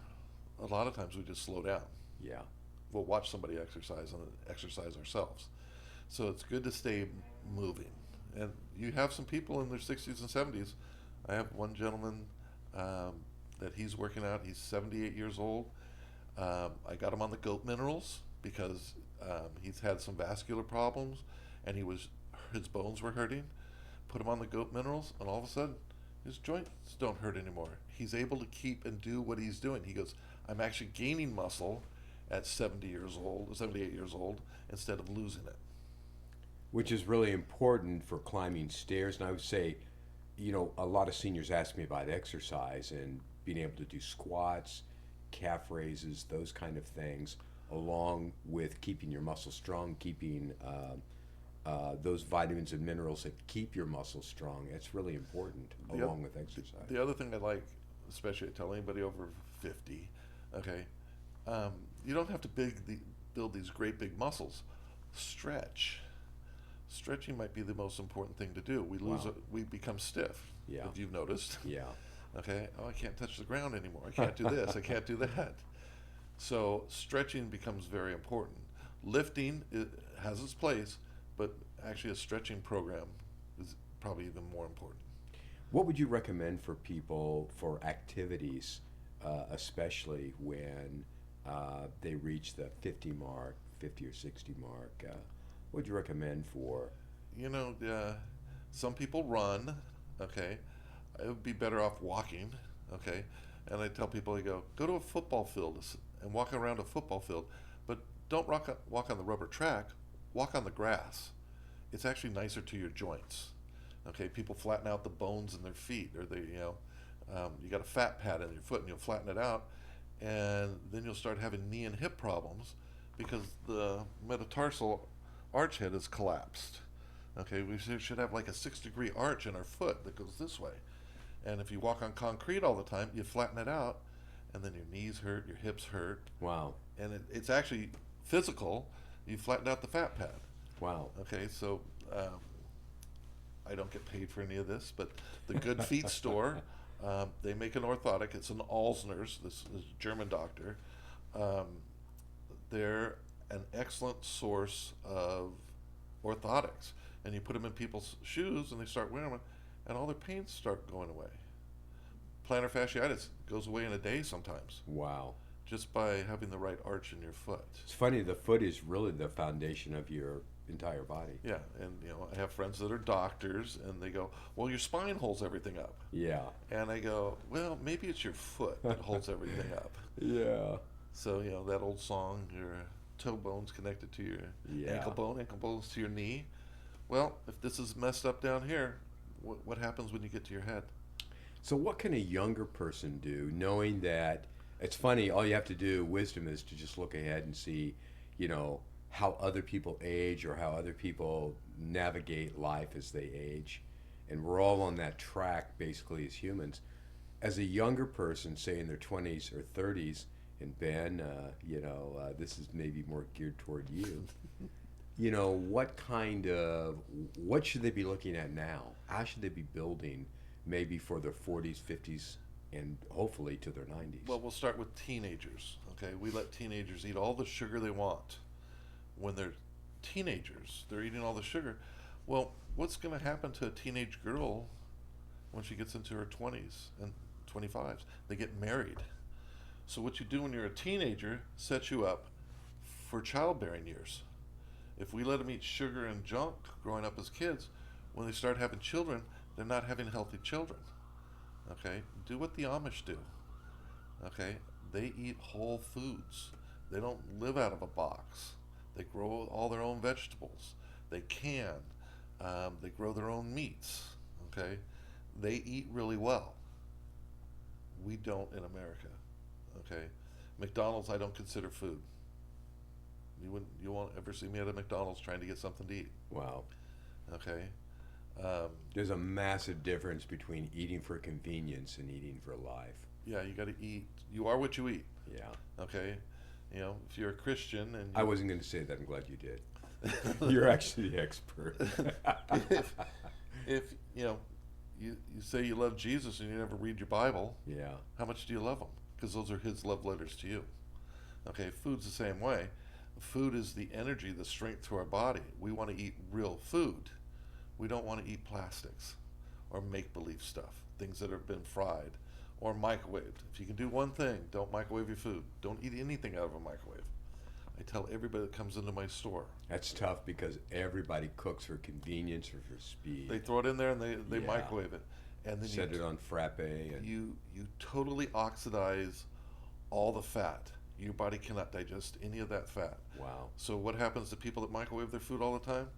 A lot of times we just slow down. Yeah. We'll watch somebody exercise and exercise ourselves. So it's good to stay moving. And you have some people in their 60s and 70s. I have one gentleman that he's working out. He's 78 years old. I got him on the goat minerals because he's had some vascular problems and his bones were hurting. Put him on the goat minerals, and all of a sudden his joints don't hurt anymore. He's able to keep and do what he's doing. He goes, I'm actually gaining muscle at 78 years old, instead of losing it. Which is really important for climbing stairs. And I would say, a lot of seniors ask me about exercise and being able to do squats, calf raises, those kind of things, along with keeping your muscles strong, keeping those vitamins and minerals that keep your muscles strong. It's really important, along with exercise. The other thing I like, especially I tell anybody over 50, okay, you don't have to build these great big muscles. Stretch. Stretching might be the most important thing to do. We become stiff. Yeah. If you've noticed. Yeah. Okay. Oh, I can't touch the ground anymore. I can't do this. I can't do that. So stretching becomes very important. Lifting has its place, but actually a stretching program is probably even more important. What would you recommend for people for activities, especially when they reach the 50 mark, 50 or 60 mark? What would you recommend for? Some people run, okay? It would be better off walking, okay? And I tell people, I go to a football field and walk around a football field, but don't walk on the rubber track, walk on the grass. It's actually nicer to your joints, okay? People flatten out the bones in their feet, or you got a fat pad in your foot and you'll flatten it out, and then you'll start having knee and hip problems because the metatarsal arch head is collapsed. Okay, we should have like a 6-degree arch in our foot that goes this way. And if you walk on concrete all the time, you flatten it out, and then your knees hurt, your hips hurt. Wow. And it's actually physical. You flattened out the fat pad. Wow. Okay, so I don't get paid for any of this, but the Good Feet store, they make an orthotic. It's an Alzner's, this German doctor. They're an excellent source of orthotics, and you put them in people's shoes and they start wearing them, and all their pains start going away. Plantar fasciitis goes away in a day sometimes. Wow. Just by having the right arch in your foot. It's funny, the foot is really the foundation of your entire body. Yeah, and I have friends that are doctors, and they go, well, your spine holds everything up. Yeah. And I go, well, maybe it's your foot that holds everything up. Yeah. So, that old song, your toe bone's connected to your ankle bone's to your knee. Well, if this is messed up down here, what happens when you get to your head? So what can a younger person do, knowing that, it's funny, all you have to do, wisdom, is to just look ahead and see, how other people age or how other people navigate life as they age. And we're all on that track, basically, as humans. As a younger person, say in their 20s or 30s, and Ben, this is maybe more geared toward you. What should they be looking at now? How should they be building maybe for their 40s, 50s, and hopefully to their 90s? Well, we'll start with teenagers, okay? We let teenagers eat all the sugar they want. When they're teenagers, they're eating all the sugar. Well, what's going to happen to a teenage girl when she gets into her 20s and 25s. They get married. So what you do when you're a teenager sets you up for childbearing years. If we let them eat sugar and junk growing up as kids, when they start having children, they're not having healthy children. Okay? Do what the Amish do. Okay? They eat whole foods. They don't live out of a box. They grow all their own vegetables. They can. They grow their own meats. Okay? They eat really well. We don't in America. Okay? McDonald's I don't consider food. You won't ever see me at a McDonald's trying to get something to eat. Wow. Okay? There's a massive difference between eating for convenience and eating for life. Yeah, you got to eat. You are what you eat. Yeah. Okay? You know, if you're a Christian and I wasn't going to say that. I'm glad you did. You're actually the expert. if you know, you say you love Jesus and you never read your Bible, Yeah. how much do you love him? Because those are his love letters to you. Okay, food's the same way. Food is the energy, the strength to our body. We want to eat real food. We don't want to eat plastics or make-believe stuff, things that have been fried or microwaved. If you can do one thing, don't microwave your food. Don't eat anything out of a microwave. I tell everybody that comes into my store. That's tough because everybody cooks for convenience or for speed. They throw it in there and they Yeah. microwave it. And then Set it on frappe and you totally oxidize all the fat. Your body cannot digest any of that fat. wow. So what happens to people that microwave their food all the time?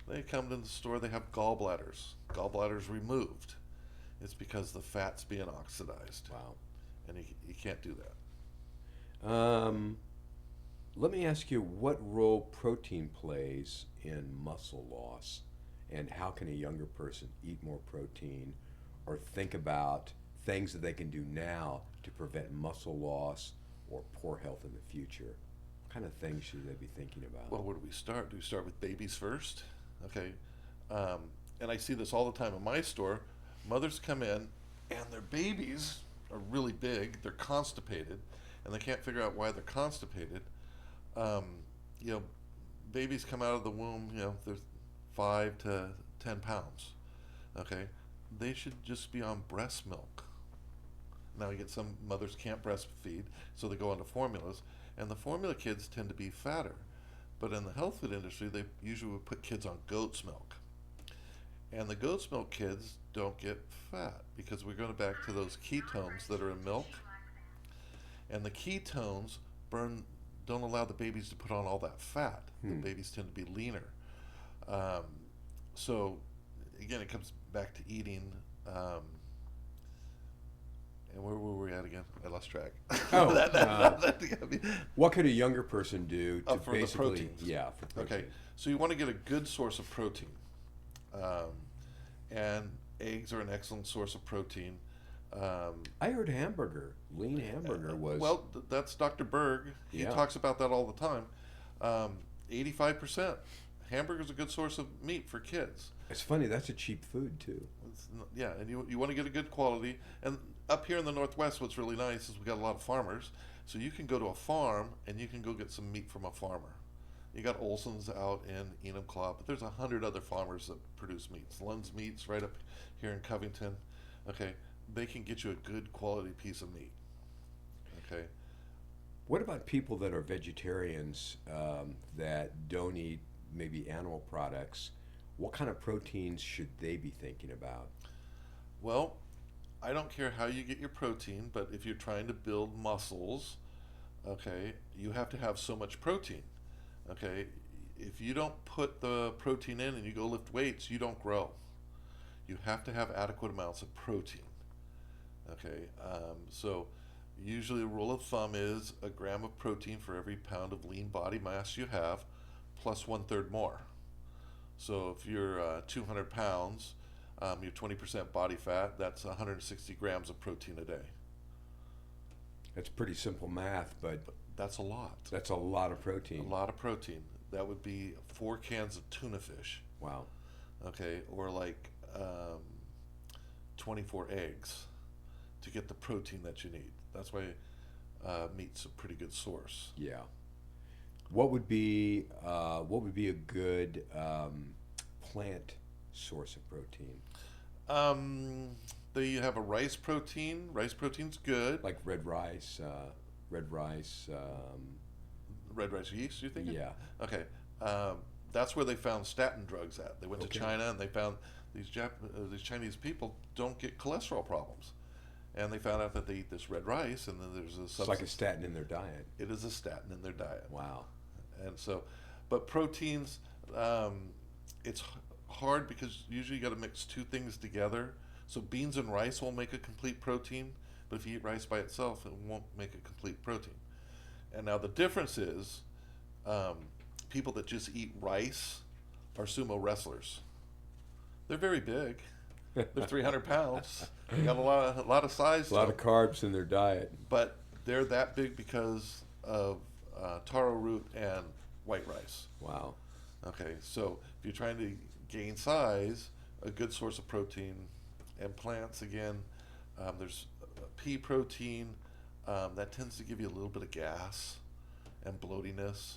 They come to the store, they have gallbladders. Gallbladders removed. It's because the fat's being oxidized. Wow. And you can't do that. Let me ask you what role protein plays in muscle loss, and how can a younger person eat more protein or think about things that they can do now to prevent muscle loss or poor health in the future? What kind of things should they be thinking about? Well, where do we start? Do we start with babies first? Okay. And I see this all the time in my store. Mothers come in and their babies are really big, they're constipated, and they can't figure out why they're constipated. You know, babies come out of the womb, you know, they're 5 to 10 pounds. Okay. They should just be on breast milk. Now you get some mothers can't breastfeed, so they go onto formulas, and the formula kids tend to be fatter. But in the health food industry, they usually would put kids on goat's milk. And the goat's milk kids don't get fat because we're going back to those ketones that are in milk. And the ketones don't allow the babies to put on all that fat. The babies tend to be leaner. So again, it comes back to eating. And where were we at again? I lost track. What could a younger person do to for the basically, proteins. yeah, for protein? Okay, so you want to get a good source of protein, and eggs are an excellent source of protein. I heard lean hamburger was. Well, that's Dr. Berg. He Yeah. talks about that all the time. 85%. Hamburger's a good source of meat for kids. It's funny, that's a cheap food too. Yeah, and you want to get a good quality. And up here in the Northwest, what's really nice is we got a lot of farmers. So you can go to a farm and you can go get some meat from a farmer. You got Olson's out in Enumclaw, but there's 100 other farmers that produce meats. Lund's Meats right up here in Covington. Okay, they can get you a good quality piece of meat. Okay. What about people that are vegetarians that don't eat maybe animal products? What kind of proteins should they be thinking about? Well, I don't care how you get your protein, but if you're trying to build muscles, okay, you have to have so much protein. Okay, if you don't put the protein in and you go lift weights, you don't grow. You have to have adequate amounts of protein. Okay, so usually a rule of thumb is a gram of protein for every pound of lean body mass you have, plus 1/3 more. So if you're 200 pounds, you're 20% body fat, that's 160 grams of protein a day. That's pretty simple math, but That's a lot. that's a lot of A protein. lot of protein. That would be 4 cans of tuna fish, Wow. okay, or like 24 eggs to get the protein that you need. That's why meat's a pretty good source. Yeah. What would be a good plant source of protein? They have a rice protein. Rice protein's good. Like red rice. Red rice yeast, you thinking? Yeah. Okay. Um, that's where they found statin drugs at. They went to Okay. China and they found these Chinese people don't get cholesterol problems. And they found out that they eat this red rice, and then there's a It's substance. like a statin in their diet. It is a statin in their diet. Wow. And so, but proteins, it's hard because usually you got to mix two things together. So beans and rice will make a complete protein, but if you eat rice by itself, it won't make a complete protein. And now the difference is, people that just eat rice are sumo wrestlers. They're very big. They're 300 pounds. They got a lot of size. A lot of carbs in their diet. But they're that big because of taro root and white rice. Wow. Okay, so if you're trying to gain size, a good source of protein and plants again. There's pea protein that tends to give you a little bit of gas and bloatiness.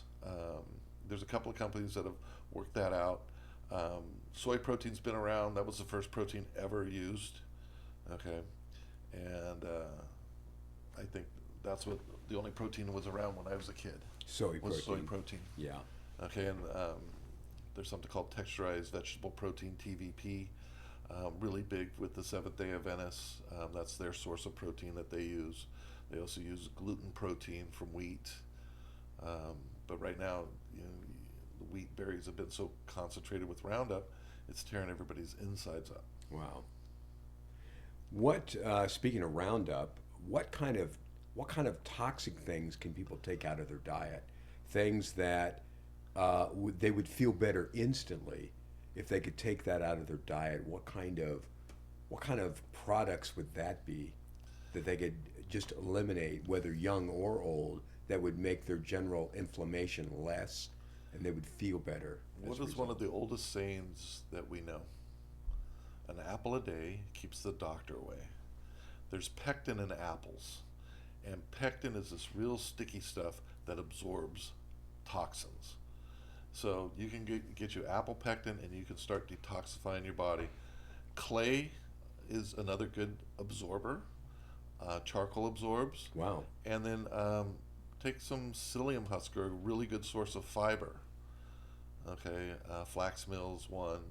There's a couple of companies that have worked that out. Soy protein's been around. That was the first protein ever used. Okay, and I think that's what the only protein was around when I was a kid. Soy Was protein. soy protein. Yeah. Okay, and there's something called texturized vegetable protein (TVP). Really big with the Seventh Day Adventists. That's their source of protein that they use. They also use gluten protein from wheat. But right now, the wheat berries have been so concentrated with Roundup, it's tearing everybody's insides up. Wow. What speaking of Roundup, what kind of toxic things can people take out of their diet? Things that they would feel better instantly if they could take that out of their diet. What kind of products would that be that they could just eliminate, whether young or old, that would make their general inflammation less and they would feel better? What is one of the oldest sayings that we know? An apple a day keeps the doctor away. There's pectin in apples, and pectin is this real sticky stuff that absorbs toxins. So you can get you apple pectin, and you can start detoxifying your body. Clay is another good absorber. Charcoal absorbs. Wow. And then take some psyllium husk, a really good source of fiber. Okay, flax meal is one,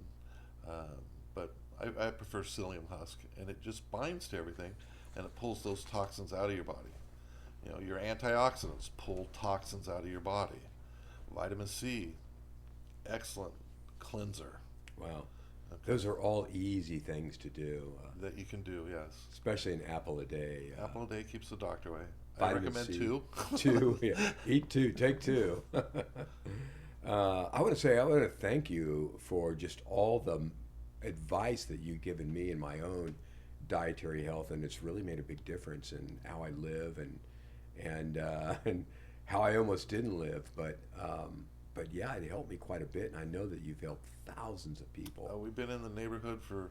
but I prefer psyllium husk, and it just binds to everything, and it pulls those toxins out of your body. Your antioxidants pull toxins out of your body. Vitamin C, excellent cleanser. Wow. Okay. Those are all easy things to do, That you can do, yes. especially an apple a day. Apple a day keeps the doctor away. I Vitamin recommend C. 2. 2, yeah. Eat 2, take 2. I want to thank you for just all the advice that you've given me in my own dietary health, and it's really made a big difference in how I live and how I almost didn't live. But yeah, it helped me quite a bit, and I know that you've helped thousands of people. We've been in the neighborhood for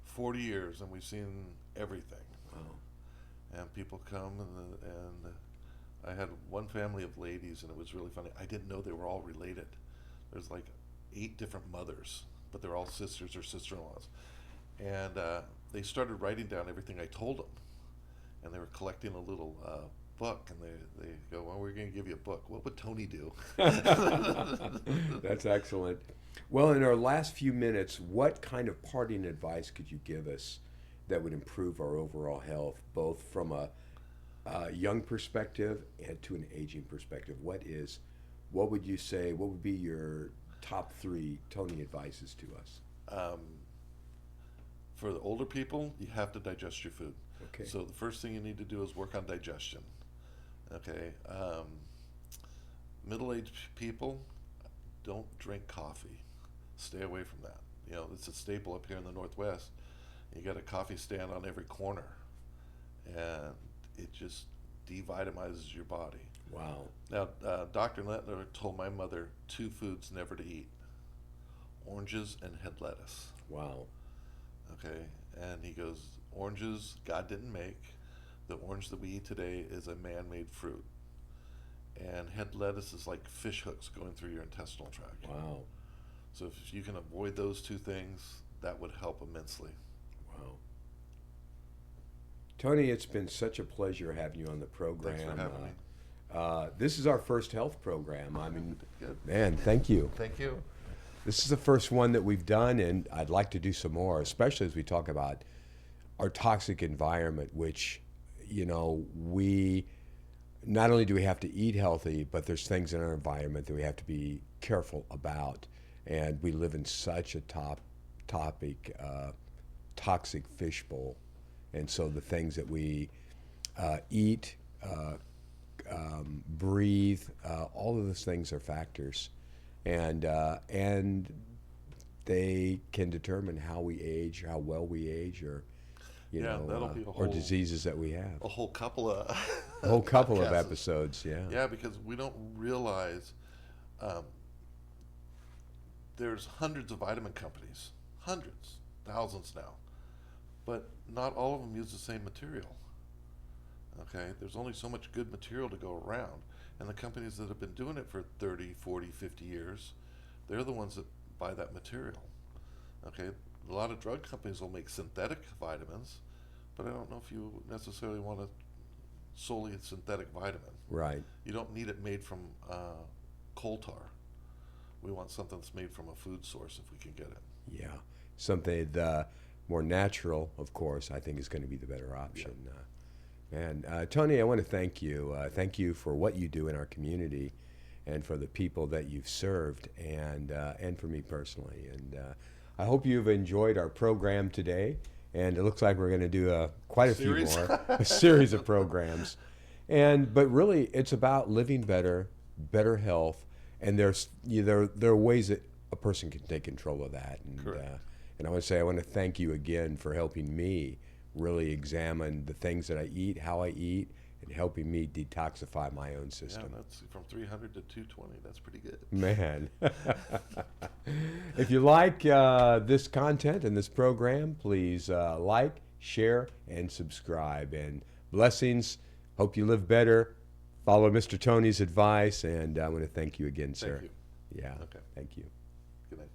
40 years, and we've seen everything. Wow. And people come, and I had one family of ladies, and it was really funny. I didn't know they were all related. There's like 8 different mothers, but they're all sisters or sister-in-laws. And they started writing down everything I told them, and they were collecting a little book, and they go, well, we're going to give you a book. What would Tony do? That's excellent. Well, in our last few minutes, what kind of parting advice could you give us that would improve our overall health, both from a young perspective and to an aging perspective? What would you say, what would be your top 3 Tony advices to us? For the older people, you have to digest your food. Okay. So the first thing you need to do is work on digestion. Okay. Middle-aged people, don't drink coffee. Stay away from that. It's a staple up here in the Northwest. You got a coffee stand on every corner, and it just devitamizes your body. Wow. Now, Dr. Lettner told my mother 2 foods never to eat: oranges and head lettuce. Wow. Okay, and he goes, oranges God didn't make. The orange that we eat today is a man-made fruit. And head lettuce is like fish hooks going through your intestinal tract. Wow. So if you can avoid those 2 things, that would help immensely. Wow. Tony, it's been such a pleasure having you on the program. Thanks for having me. This is our first health program. I mean, Good. man, thank you. Thank you. This is the first one that we've done, and I'd like to do some more, especially as we talk about our toxic environment, which, you know, we not only do we have to eat healthy, but there's things in our environment that we have to be careful about. And we live in such a toxic fishbowl. And so the things that we eat, breathe, all of those things are factors. And they can determine how we age, how well we age, or that'll be a or diseases that we have. a whole couple of A whole couple of podcasts. episodes, yeah. Yeah, because we don't realize there's hundreds of vitamin companies, hundreds, thousands now, but not all of them use the same material. Okay, there's only so much good material to go around, and the companies that have been doing it for 30, 40, 50 years, they're the ones that buy that material. Okay, a lot of drug companies will make synthetic vitamins, but I don't know if you necessarily want solely a synthetic vitamin. Right. You don't need it made from coal tar. We want something that's made from a food source if we can get it. Yeah. Something more natural, of course, I think is going to be the better option. Yeah. Tony, I want to thank you. Thank you for what you do in our community and for the people that you've served and for me personally. And I hope you've enjoyed our program today. And it looks like we're going to do quite a few more, a series of programs. But really, it's about living better, better health, and there are ways that a person can take control of that. And I want to thank you again for helping me really examine the things that I eat, how I eat, and helping me detoxify my own system. Yeah, that's from 300 to 220. That's pretty good. Man. If you like this content and this program, please like, share, and subscribe. And blessings. Hope you live better. Follow Mr. Tony's advice. And I want to thank you again, sir. Thank you. Yeah. Okay. Thank you. Good night.